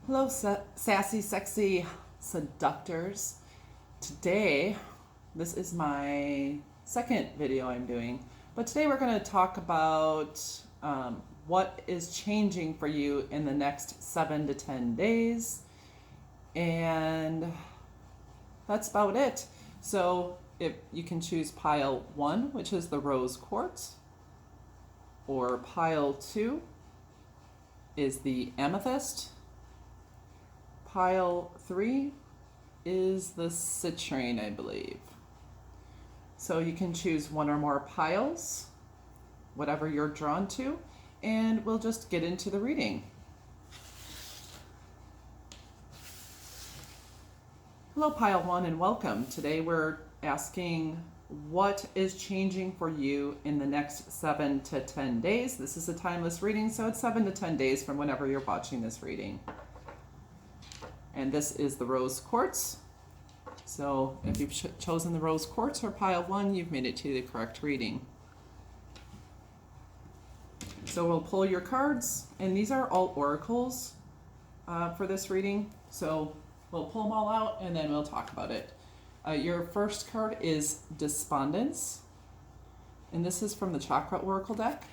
Hello, sassy, sexy seductors. Today, this is my second video I'm doing, but today we're going to talk about what is changing for you in the next 7 to 10 days, and that's about it. So, if you can choose pile 1, which is the rose quartz, or pile 2 is the amethyst. Pile 3 is the citrine, I believe. So you can choose one or more piles, whatever you're drawn to, and we'll just get into the reading. Hello, pile 1, and welcome. Today we're asking what is changing for you in the next 7 to 10 days. This is a timeless reading, so it's 7 to 10 days from whenever you're watching this reading. And this is the rose quartz. So if you've chosen the rose quartz or pile 1, you've made it to the correct reading. So we'll pull your cards, and these are all oracles for this reading. So we'll pull them all out, and then we'll talk about it. Your first card is Despondence, and this is from the Chakra Oracle deck.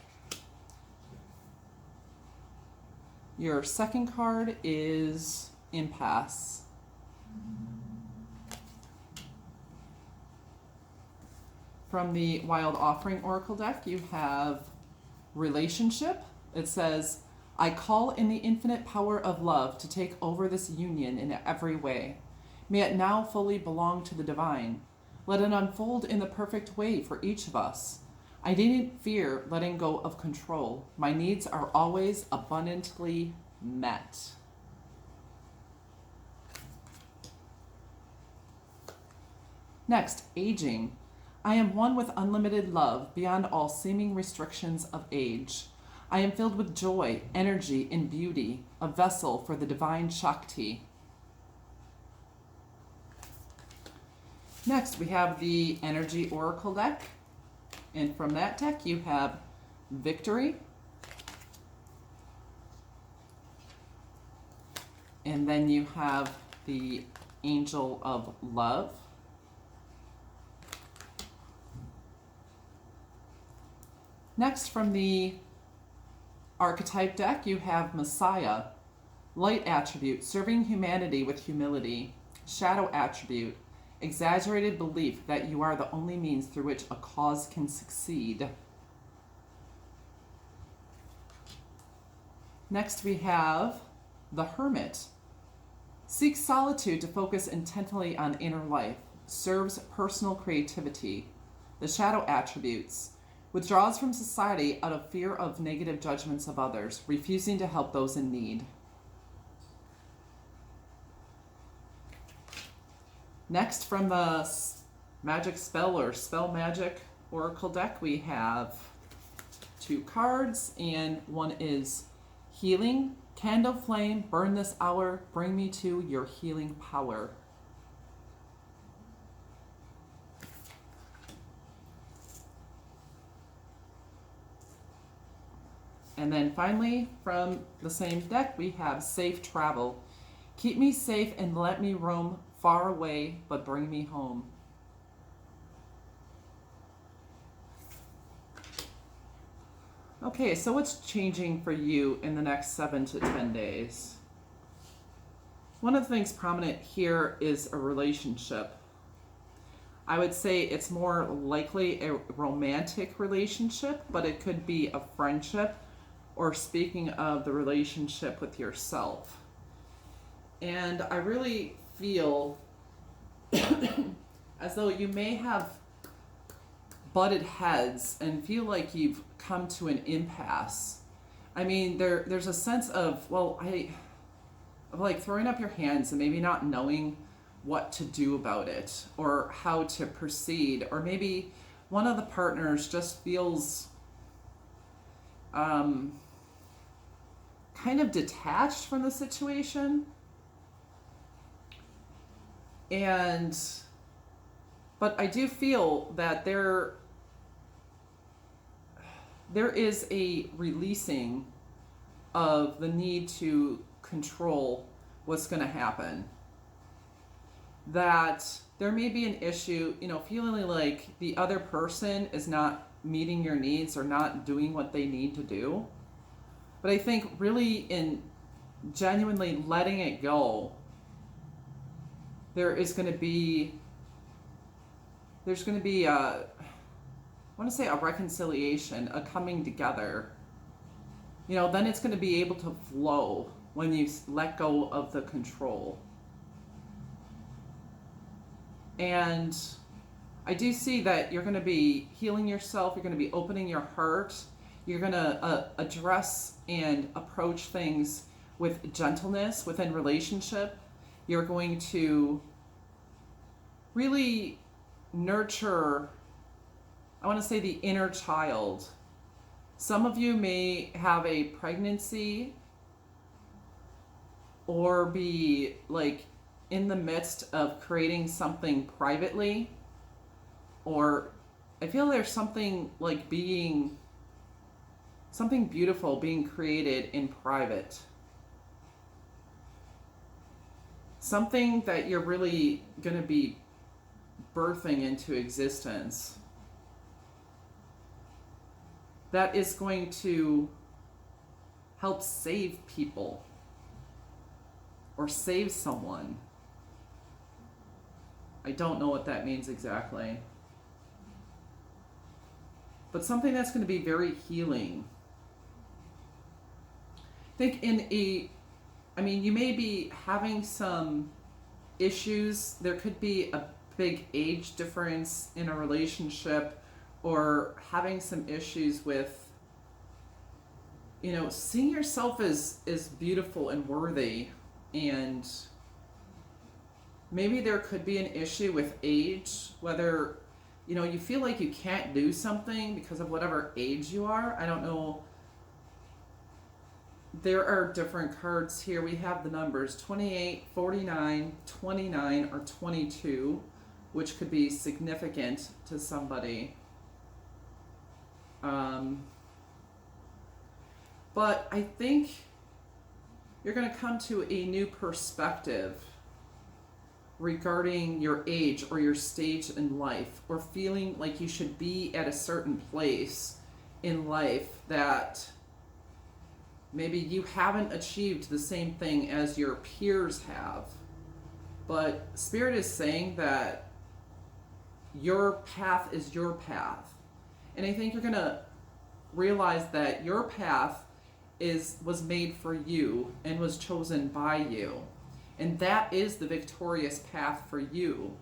Your second card is Impasse. From the Wild Offering Oracle deck, you have Relationship. It says, I call in the infinite power of love to take over this union in every way. May it now fully belong to the divine. Let it unfold in the perfect way for each of us. I needn't fear letting go of control. My needs are always abundantly met. Next, Aging. I am one with unlimited love beyond all seeming restrictions of age. I am filled with joy, energy, and beauty, a vessel for the divine Shakti. Next, we have the Energy Oracle deck. And from that deck, you have Victory. And then you have the Angel of Love. Next, from the Archetype deck, you have Messiah, Light attribute, serving humanity with humility. Shadow attribute, exaggerated belief that you are the only means through which a cause can succeed. Next, we have the Hermit. Seeks solitude to focus intently on inner life. Serves personal creativity. The shadow attributes, withdraws from society out of fear of negative judgments of others, refusing to help those in need. Next, from the Magic Spell or Spell Magic Oracle deck, we have 2 cards, and one is Healing. Candle flame, burn this hour, bring me to your healing power. And then finally, from the same deck, we have Safe Travel. Keep me safe and let me roam far away, but bring me home. Okay, so what's changing for you in the next 7 to 10 days? One of the things prominent here is a relationship. I would say it's more likely a romantic relationship, but it could be a friendship, or speaking of the relationship with yourself. And I really feel as though you may have butted heads and feel like you've come to an impasse. I mean, there's a sense of, of like throwing up your hands and maybe not knowing what to do about it or how to proceed, or maybe one of the partners just feels kind of detached from the situation. But I do feel that there is a releasing of the need to control what's going to happen. That there may be an issue, feeling like the other person is not meeting your needs or not doing what they need to do. But I think really in genuinely letting it go, there's going to be I want to say a reconciliation, a coming together. Then it's going to be able to flow when you let go of the control. And I do see that you're going to be healing yourself. You're going to be opening your heart. You're going to address and approach things with gentleness within relationship. You're going to really nurture, I want to say, the inner child. Some of you may have a pregnancy or be like in the midst of creating something privately, or I feel there's something like something beautiful being created in private. Something that you're really going to be birthing into existence. That is going to help save people or save someone. I don't know what that means exactly. But something that's going to be very healing. I think you may be having some issues. There could be a big age difference in a relationship, or having some issues with, seeing yourself as beautiful and worthy. And maybe there could be an issue with age, whether, you feel like you can't do something because of whatever age you are. I don't know. There are different cards here. We have the numbers 28, 49, 29, or 22, which could be significant to somebody. But I think you're going to come to a new perspective regarding your age or your stage in life, or feeling like you should be at a certain place in life that maybe you haven't achieved the same thing as your peers have. But Spirit is saying that your path is your path. And I think you're going to realize that your path was made for you and was chosen by you. And that is the victorious path for you.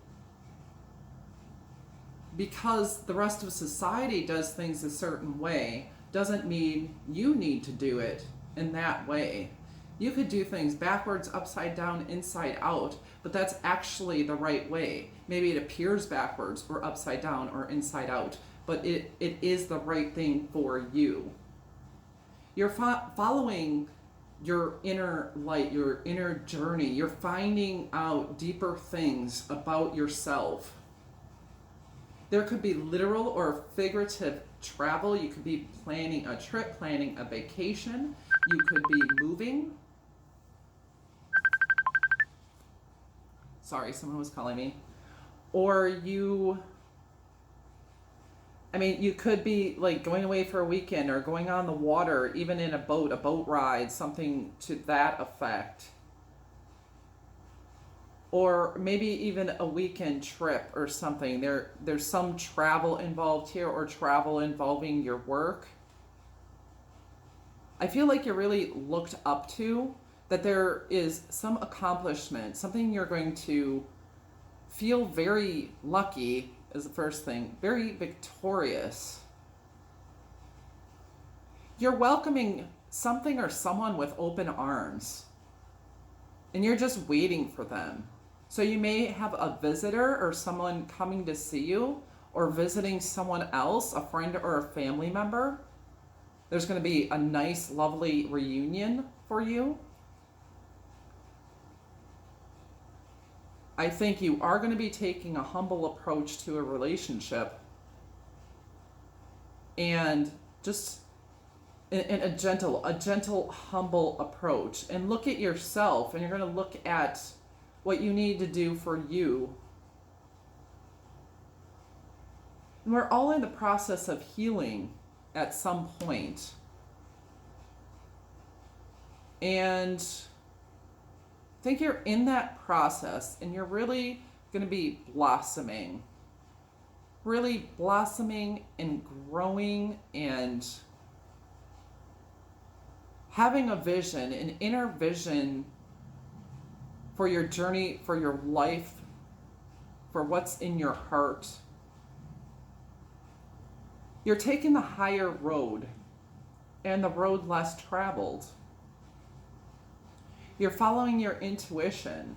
Because the rest of society does things a certain way doesn't mean you need to do it in that way. You could do things backwards, upside down, inside out, but that's actually the right way. Maybe it appears backwards or upside down or inside out, but it is the right thing for you. You're following your inner light, your inner journey. You're finding out deeper things about yourself. There could be literal or figurative travel. You could be planning a trip, planning a vacation. You could be moving. Sorry, someone was calling me. Or you could be like going away for a weekend, or going on the water, even in a boat ride, something to that effect. Or maybe even a weekend trip or something. There's some travel involved here, or travel involving your work. I feel like you're really looked up to, that there is some accomplishment, something you're going to feel very lucky is the first thing, very victorious. You're welcoming something or someone with open arms, and you're just waiting for them. So you may have a visitor or someone coming to see you, or visiting someone else, a friend or a family member. There's going to be a nice, lovely reunion for you. I think you are going to be taking a humble approach to a relationship, and just in a gentle, humble approach, and look at yourself, and you're going to look at what you need to do for you. And we're all in the process of healing at some point. And I think you're in that process, and you're really going to be blossoming. Really blossoming and growing and having a vision, an inner vision for your journey, for your life, for what's in your heart. You're taking the higher road and the road less traveled. You're following your intuition.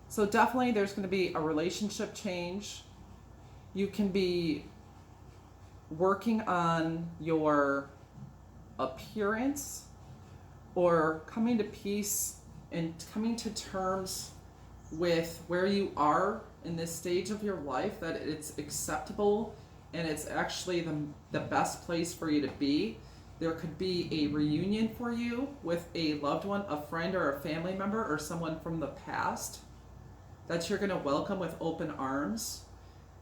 So definitely there's going to be a relationship change. You can be working on your appearance or coming to peace and coming to terms with where you are in this stage of your life, that it's acceptable and it's actually the best place for you to be. There could be a reunion for you with a loved one, a friend or a family member or someone from the past that you're going to welcome with open arms.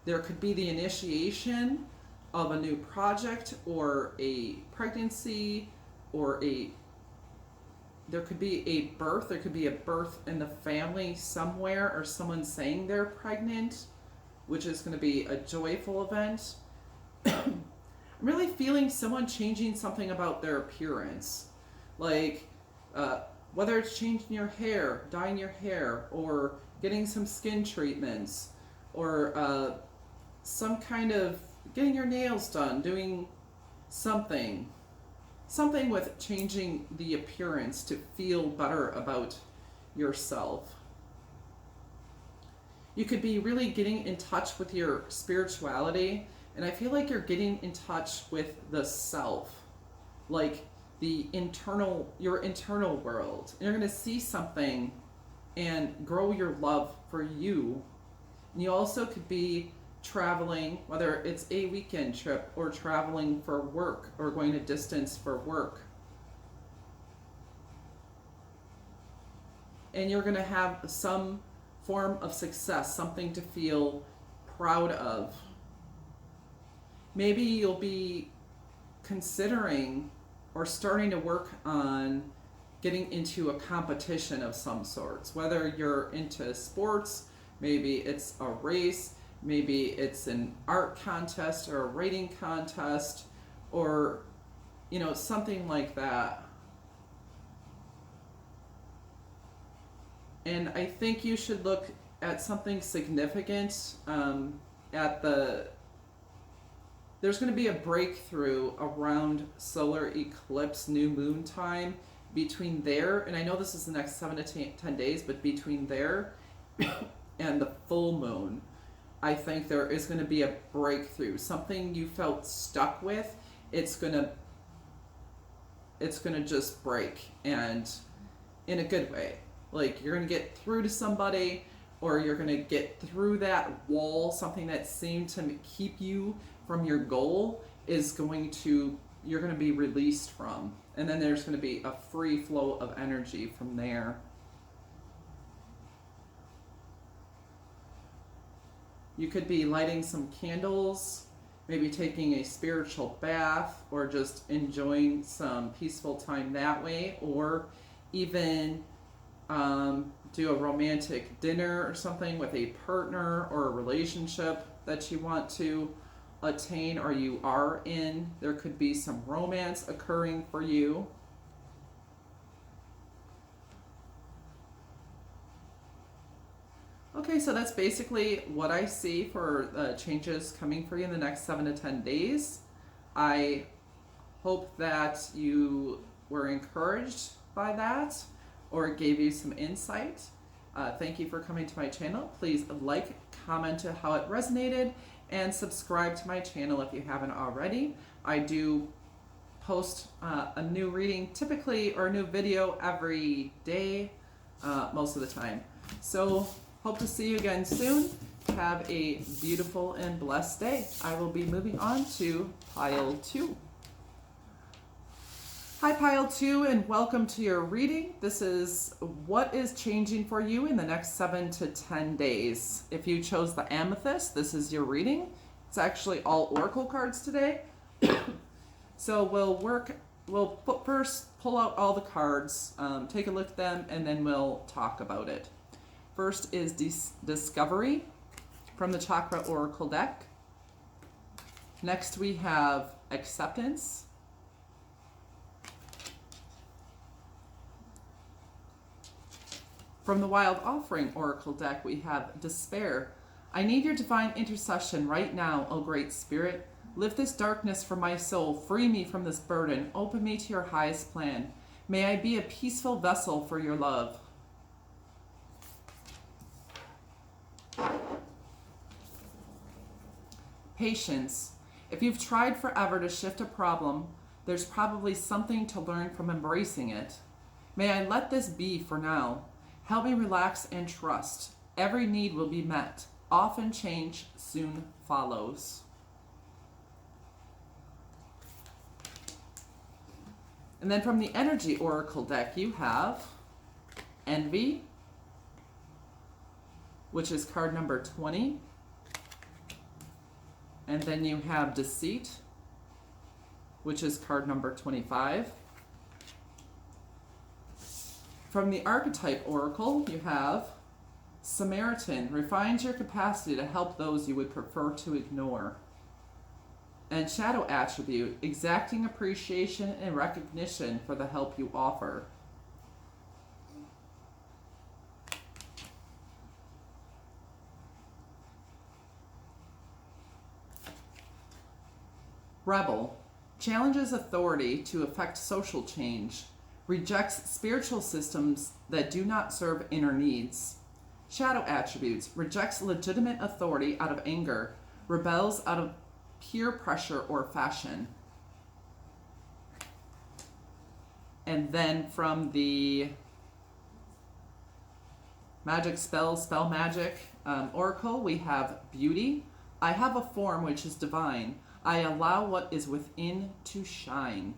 There could be the initiation of a new project or a pregnancy, or there could be a birth. There could be a birth in the family somewhere, or someone saying they're pregnant, which is going to be a joyful event. I'm really feeling someone changing something about their appearance, like whether it's changing your hair, dyeing your hair, or getting some skin treatments, or some kind of getting your nails done, doing something with changing the appearance to feel better about yourself. You could be really getting in touch with your spirituality, and I feel like you're getting in touch with the self, like your internal world. And you're going to see something and grow your love for you. And you also could be traveling, whether it's a weekend trip or traveling for work or going a distance for work. And you're going to have some form of success, something to feel proud of. Maybe you'll be considering or starting to work on getting into a competition of some sorts, whether you're into sports, maybe it's a race, maybe it's an art contest or a writing contest, or something like that. And I think you should look at something significant there's going to be a breakthrough around solar eclipse, new moon time. Between there, and I know this is the next 7 to 10 days, but between there and the full moon, I think there is going to be a breakthrough. Something you felt stuck with, it's gonna just break, and in a good way. Like, you're going to get through to somebody, or you're going to get through that wall. Something that seemed to keep you from your goal you're going to be released from. And then there's going to be a free flow of energy from there. You could be lighting some candles, maybe taking a spiritual bath, or just enjoying some peaceful time that way, or even do a romantic dinner or something with a partner or a relationship that you want to attain or you are in. There could be some romance occurring for you. Okay, so that's basically what I see for changes coming for you in the next 7 to 10 days. I hope that you were encouraged by that, or it gave you some insight. Thank you for coming to my channel. Please like, comment how it resonated, and subscribe to my channel if you haven't already. I do post a new reading typically, or a new video every day, most of the time. So hope to see you again soon. Have a beautiful and blessed day. I will be moving on to pile 2. Hi, Pile 2, and welcome to your reading. This is what is changing for you in the next 7 to 10 days. If you chose the amethyst, this is your reading. It's actually all oracle cards today. So we'll first pull out all the cards, take a look at them, and then we'll talk about it. First is Discovery from the Chakra Oracle deck. Next we have Acceptance. From the Wild Offering Oracle deck, we have Despair. I need your divine intercession right now, O Great Spirit. Lift this darkness from my soul. Free me from this burden. Open me to your highest plan. May I be a peaceful vessel for your love. Patience. If you've tried forever to shift a problem, there's probably something to learn from embracing it. May I let this be for now. Help me relax and trust. Every need will be met. Often change soon follows. And then from the Energy Oracle deck, you have Envy, which is card number 20. And then you have Deceit, which is card number 25. From the Archetype Oracle, you have Samaritan, refines your capacity to help those you would prefer to ignore. And Shadow Attribute, exacting appreciation and recognition for the help you offer. Rebel, challenges authority to effect social change. Rejects spiritual systems that do not serve inner needs. Shadow Attributes, rejects legitimate authority out of anger, rebels out of peer pressure or fashion. And then from the Magic Spell Magic Oracle, we have Beauty. I have a form which is divine. I allow what is within to shine.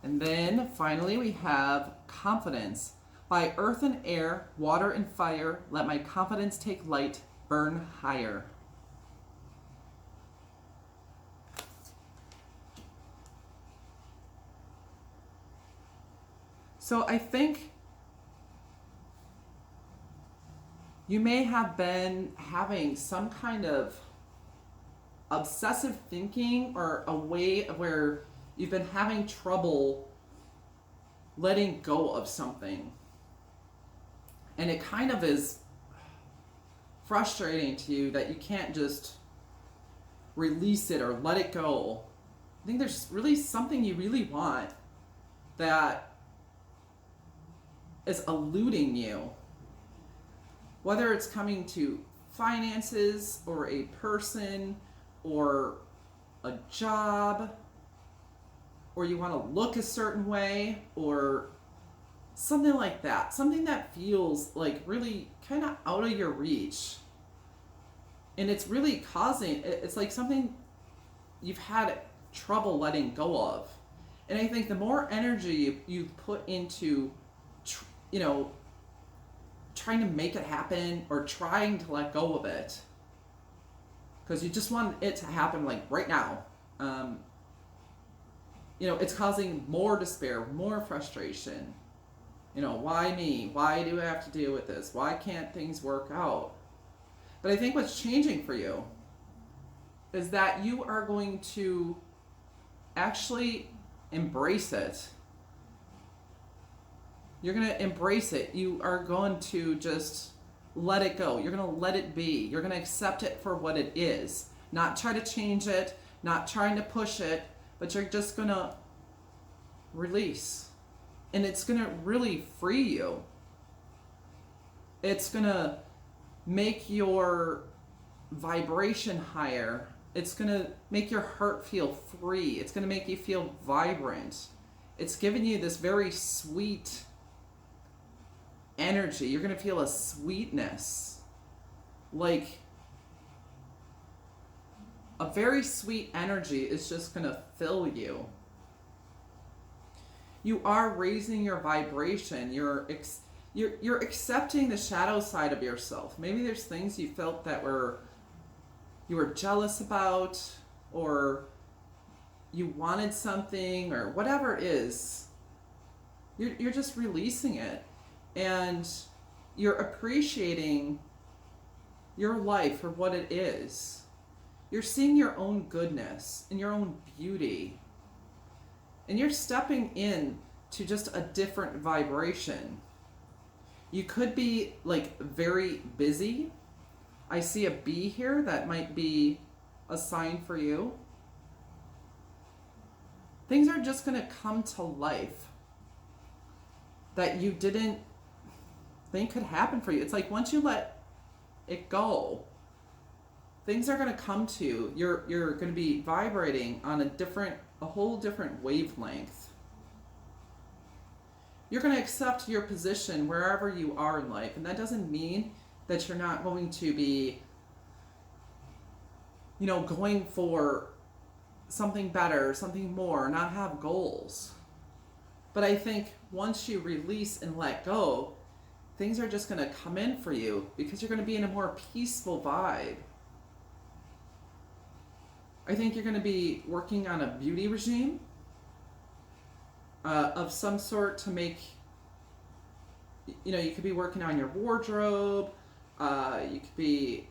And then finally we have Confidence. By earth and air, water and fire, let my confidence take light, burn higher. So I think you may have been having some kind of obsessive thinking or a way of where you've been having trouble letting go of something. And it kind of is frustrating to you that you can't just release it or let it go. I think there's really something you really want that is eluding you. Whether it's coming to finances or a person or a job, or you want to look a certain way, or something like that. Something that feels like really kind of out of your reach. And it's really causing, it's like something you've had trouble letting go of. And I think the more energy you put into, trying to make it happen or trying to let go of it, because you just want it to happen like right now, it's causing more despair, more frustration. Why me? Why do I have to deal with this? Why can't things work out? But I think what's changing for you is that you are going to actually embrace it. You're going to embrace it. You are going to just let it go. You're going to let it be. You're going to accept it for what it is. Not try to change it, not trying to push it, but you're just going to release. And it's going to really free you. It's going to make your vibration higher. It's going to make your heart feel free. It's going to make you feel vibrant. It's giving you this very sweet energy. You're going to feel a sweetness. Like a very sweet energy is just going to fill you. You are raising your vibration. You're accepting the shadow side of yourself. Maybe there's things you felt that you were jealous about, or you wanted something, or whatever it is. You're just releasing it, and you're appreciating your life for what it is. You're seeing your own goodness and your own beauty, and you're stepping in to just a different vibration. You could be like very busy. I see a bee here. That might be a sign for you. Things are just going to come to life that you didn't think could happen for you. It's like once you let it go, things are going to come to you. You're going to be vibrating on a whole different wavelength. You're going to accept your position wherever you are in life, and that doesn't mean that you're not going to be, going for something better, something more, not have goals. But I think once you release and let go, things are just going to come in for you because you're going to be in a more peaceful vibe. I think you're going to be working on a beauty regime of some sort to make, you could be working on your wardrobe. You could be,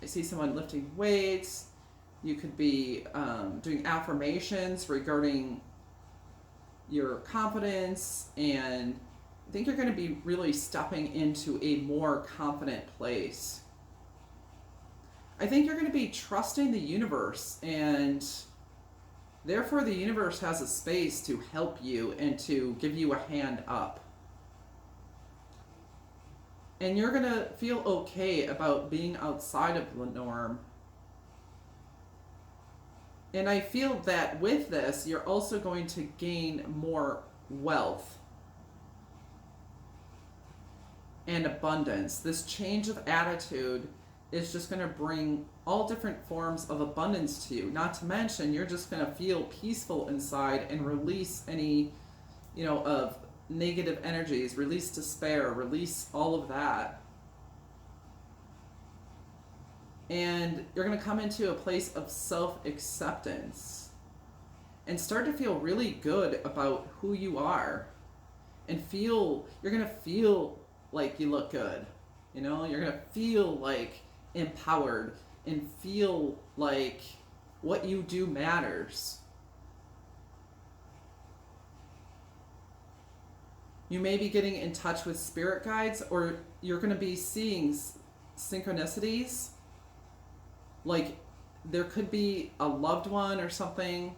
I see someone lifting weights. You could be doing affirmations regarding your confidence, and I think you're going to be really stepping into a more confident place. I think you're going to be trusting the universe, and therefore the universe has a space to help you and to give you a hand up. And you're going to feel okay about being outside of the norm. And I feel that with this, you're also going to gain more wealth and abundance. This change of attitude is just going to bring all different forms of abundance to you. Not to mention, you're just going to feel peaceful inside and release any, of negative energies, release despair, release all of that. And you're going to come into a place of self-acceptance and start to feel really good about who you are, and you're going to feel like you look good. You're going to feel like empowered and feel like what you do matters. You may be getting in touch with spirit guides, or you're going to be seeing synchronicities. Like there could be a loved one or something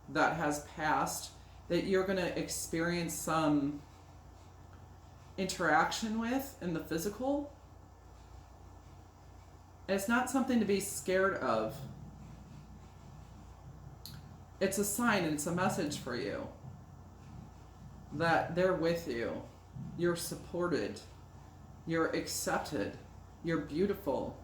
that has passed that you're going to experience some interaction with in the physical. And it's not something to be scared of. It's a sign and it's a message for you that they're with you. You're supported. You're accepted. You're beautiful.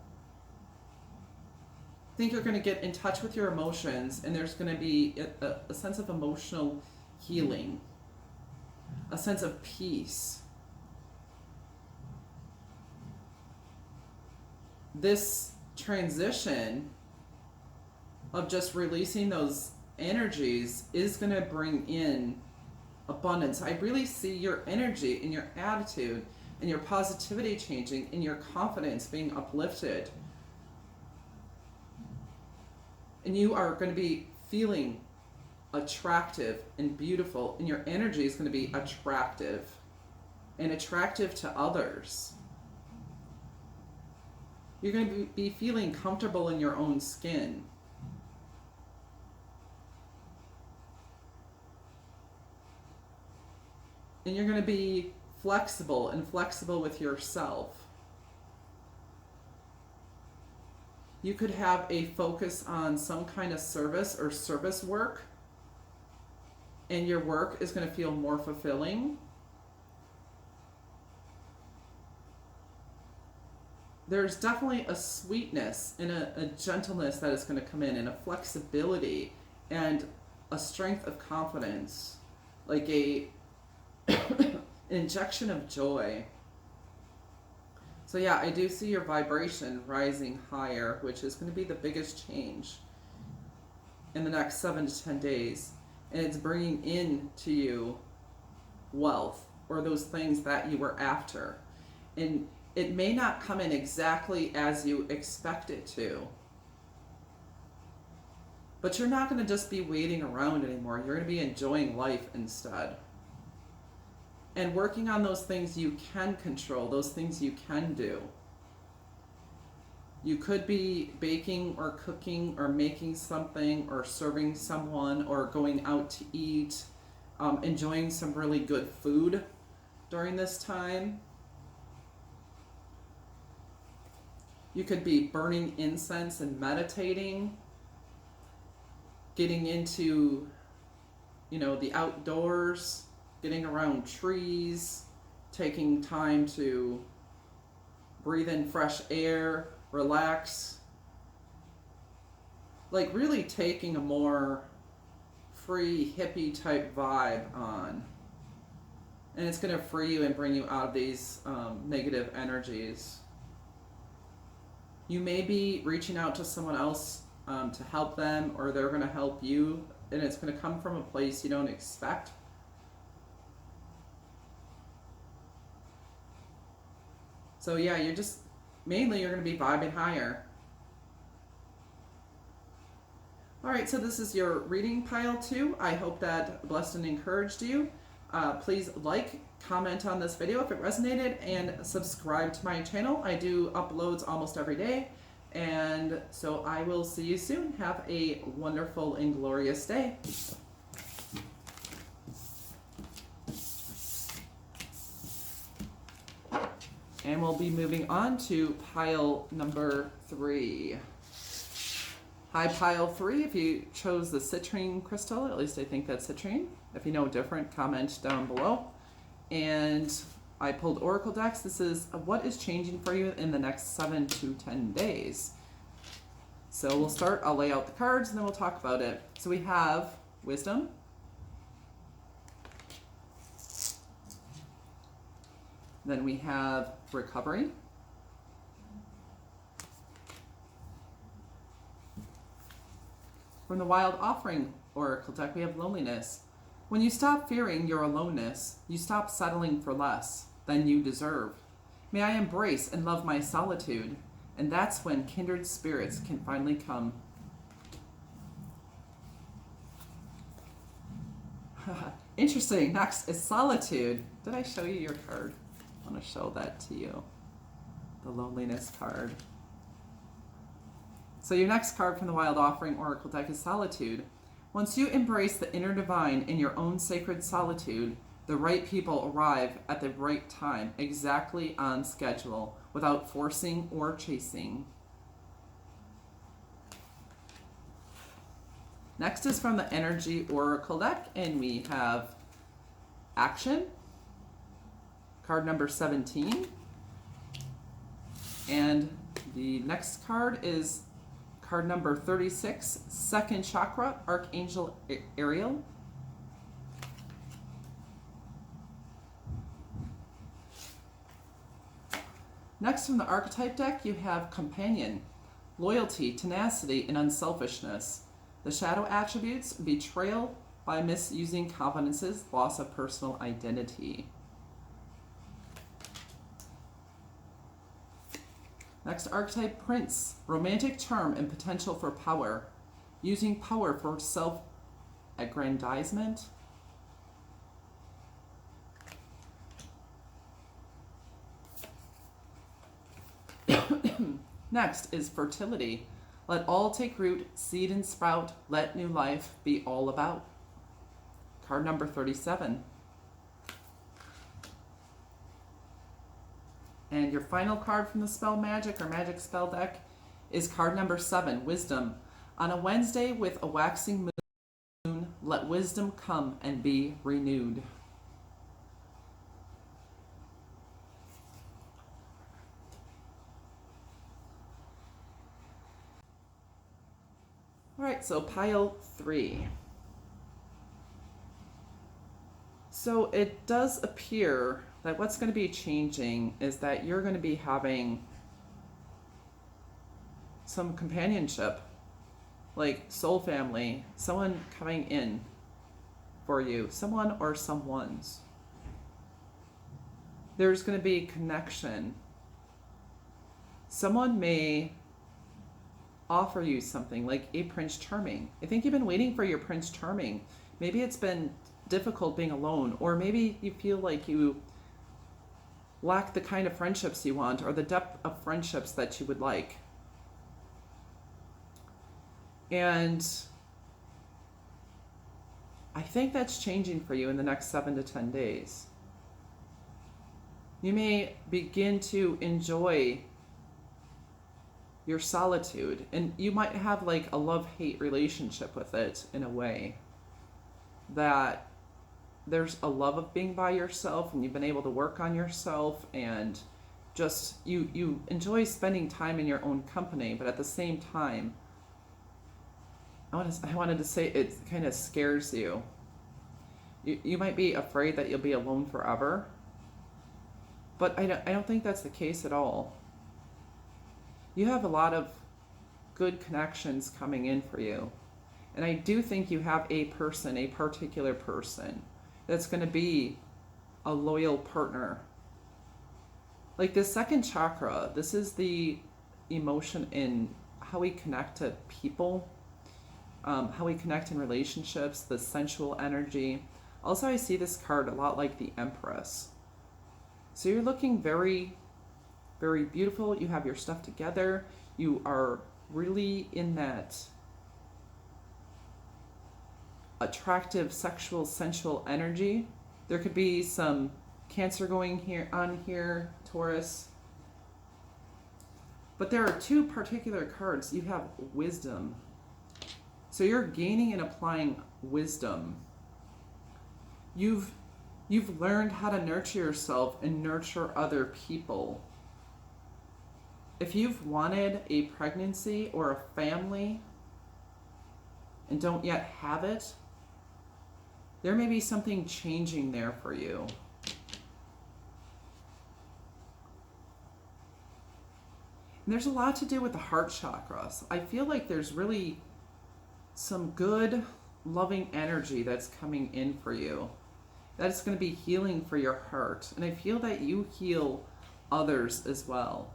I think you're going to get in touch with your emotions, and there's going to be a sense of emotional healing, a sense of peace. This transition of just releasing those energies is going to bring in abundance. I really see your energy and your attitude and your positivity changing, and your confidence being uplifted. And you are going to be feeling attractive and beautiful, and your energy is going to be attractive and attractive to others. You're going to be feeling comfortable in your own skin. And you're going to be flexible with yourself. You could have a focus on some kind of service or service work, and your work is going to feel more fulfilling. there's definitely a sweetness and a gentleness that is going to come in, and a flexibility and a strength of confidence, like a an injection of joy. So yeah, I do see your vibration rising higher, which is going to be the biggest change in the next 7 to 10 days. And it's bringing in to you wealth, or those things that you were after. And it may not come in exactly as you expect it to, but you're not going to just be waiting around anymore. You're going to be enjoying life instead. And working on those things you can control, those things you can do. You could be baking or cooking or making something or serving someone or going out to eat, enjoying some really good food during this time. You could be burning incense and meditating, getting into, the outdoors, getting around trees, taking time to breathe in fresh air, relax. Like really taking a more free, hippie type vibe on. And it's going to free you and bring you out of these negative energies. You may be reaching out to someone else to help them, or they're going to help you, and it's going to come from a place you don't expect. So yeah, you're going to be vibing higher. All right, so this is your reading pile 2. I hope that blessed and encouraged you. Please like, comment on this video if it resonated, and subscribe to my channel. I do uploads almost every day. And so I will see you soon. Have a wonderful and glorious day. And we'll be moving on to pile number 3. Hi, pile 3. If you chose the citrine crystal, at least I think that's citrine. If you know different, comment down below. And I pulled oracle decks. This is what is changing for you in the next 7 to 10 days. So we'll start. I'll lay out the cards and then we'll talk about it. So we have wisdom. Then we have recovery. From the Wild Offering Oracle deck, we have loneliness. When you stop fearing your aloneness, you stop settling for less than you deserve. May I embrace and love my solitude, and that's when kindred spirits can finally come. Interesting. Next is solitude. Did I show you your card? I want to show that to you. The loneliness card. So your next card from the Wild Offering Oracle deck is solitude. Once you embrace the inner divine in your own sacred solitude, the right people arrive at the right time, exactly on schedule, without forcing or chasing. Next is from the Energy Oracle deck, and we have Action, card number 17. And the next card is card number 36, Second Chakra, Archangel Ariel. Next from the Archetype deck, you have Companion, Loyalty, Tenacity, and Unselfishness. The shadow attributes: betrayal by misusing confidences, loss of personal identity. Next archetype, Prince, romantic charm and potential for power, using power for self-aggrandizement. Next is fertility. Let all take root, seed and sprout, let new life be all about. Card number 37. And your final card from the Spell Magic or Magic Spell deck is card number 7, Wisdom. On a Wednesday with a waxing moon, let wisdom come and be renewed. right, so pile 3. So it does appear that what's going to be changing is that you're going to be having some companionship, like soul family, someone coming in for you, someone or someone's. There's going to be connection. Someone may offer you something like a Prince Charming. I think you've been waiting for your Prince Charming. Maybe it's been difficult being alone, or maybe you feel like you lack the kind of friendships you want or the depth of friendships that you would like. And I think that's changing for you in the next 7 to 10 days. You may begin to enjoy your solitude, and you might have like a love-hate relationship with it in a way, that there's a love of being by yourself and you've been able to work on yourself, and just you enjoy spending time in your own company, but at the same time, I wanted to say it kind of scares you. You might be afraid that you'll be alone forever, but I don't think that's the case at all. You have a lot of good connections coming in for you. And I do think you have a person, a particular person, that's going to be a loyal partner. Like this second chakra, this is the emotion in how we connect to people, how we connect in relationships, the sensual energy. Also, I see this card a lot like the Empress. So you're looking very, very beautiful. You have your stuff together. You are really in that attractive, sexual, sensual energy. There could be some Cancer going on here, Taurus. But there are 2 particular cards. You have wisdom. So you're gaining and applying wisdom. You've learned how to nurture yourself and nurture other people. If you've wanted a pregnancy or a family and don't yet have it, there may be something changing there for you. And there's a lot to do with the heart chakras. I feel like there's really some good, loving energy that's coming in for you. That's going to be healing for your heart. And I feel that you heal others as well.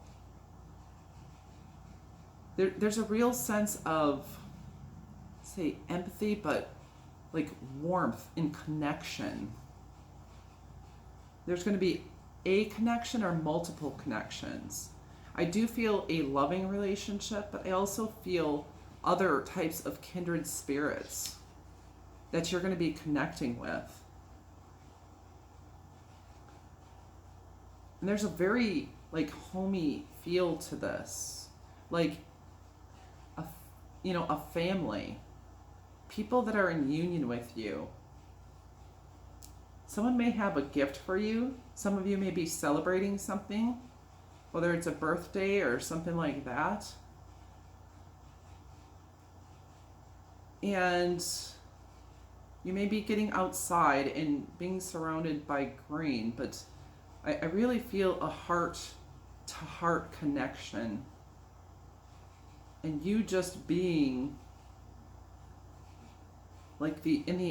There's a real sense of, say, empathy, but like warmth and connection. There's going to be a connection or multiple connections. I do feel a loving relationship, but I also feel other types of kindred spirits that you're going to be connecting with. And there's a very like homey feel to this, like a family, people that are in union with you. Someone may have a gift for you. Some of you may be celebrating something, whether it's a birthday or something like that. And you may be getting outside and being surrounded by green, but I really feel a heart-to-heart connection. And you just being like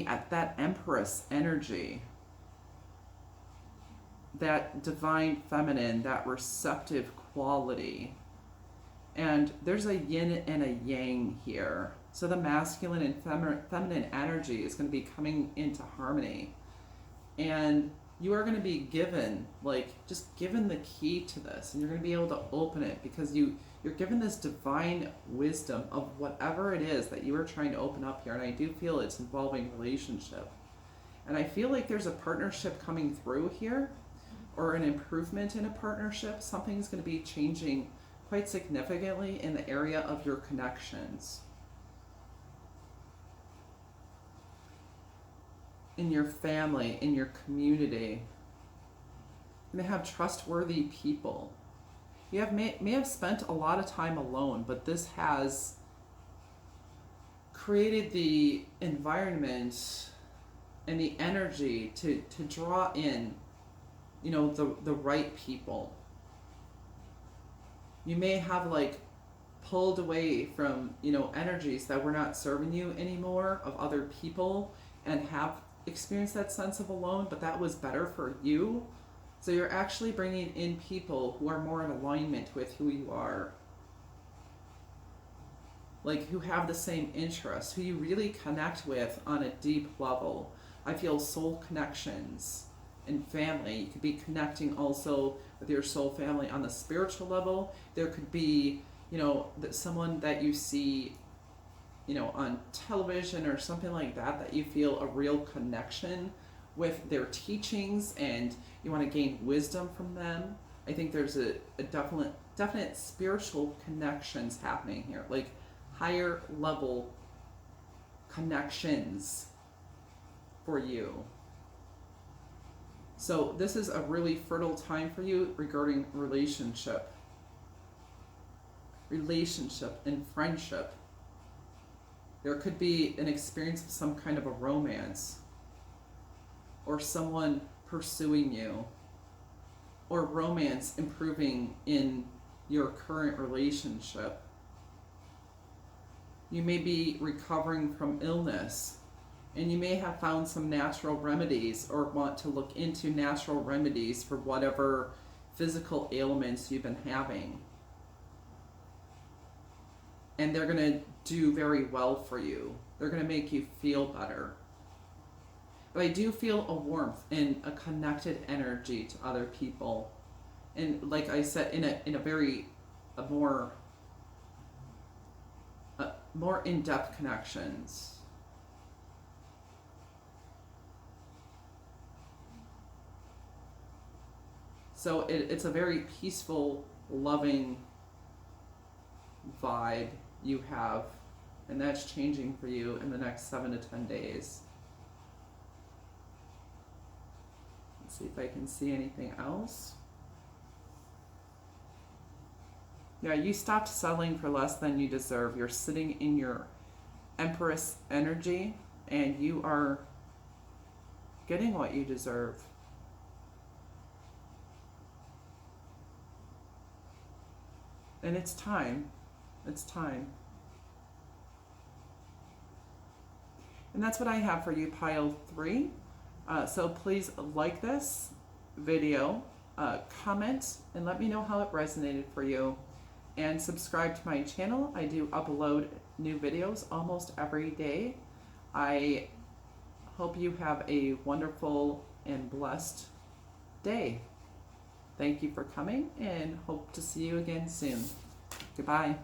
at that Empress energy, that divine feminine, that receptive quality. And there's a yin and a yang here. So the masculine and feminine energy is going to be coming into harmony. And you are going to be given the key to this, and you're going to be able to open it because you're given this divine wisdom of whatever it is that you are trying to open up here. And I do feel it's involving relationship. And I feel like there's a partnership coming through here, or an improvement in a partnership. Something's going to be changing quite significantly in the area of your connections, in your family, in your community. You may have trustworthy people. You may have spent a lot of time alone, but this has created the environment and the energy to draw in, you know, the right people. You may have like pulled away from, you know, energies that were not serving you anymore of other people and have experienced that sense of alone, but that was better for you. So you're actually bringing in people who are more in alignment with who you are. Like who have the same interests, who you really connect with on a deep level. I feel soul connections and family. You could be connecting also with your soul family on the spiritual level. There could be, you know, someone that you see, you know, on television or something like that, that you feel a real connection with their teachings and you want to gain wisdom from them. I think there's a definite spiritual connections happening here, like higher level connections for you. So this is a really fertile time for you regarding relationship and friendship. There could be an experience of some kind of a romance, or someone pursuing you, or romance improving in your current relationship. You may be recovering from illness, and you may have found some natural remedies or want to look into natural remedies for whatever physical ailments you've been having. And they're going to do very well for you. They're going to make you feel better. But I do feel a warmth and a connected energy to other people. And like I said, in a more in-depth connections. So it's a very peaceful, loving vibe you have, and that's changing for you in the next 7 to 10 days. Let's see if I can see anything else. Yeah, you stopped settling for less than you deserve. You're sitting in your Empress energy, and you are getting what you deserve. And it's time. It's time. And that's what I have for you, pile 3. So please like this video, comment, and let me know how it resonated for you. And subscribe to my channel. I do upload new videos almost every day. I hope you have a wonderful and blessed day. Thank you for coming, and hope to see you again soon. Goodbye.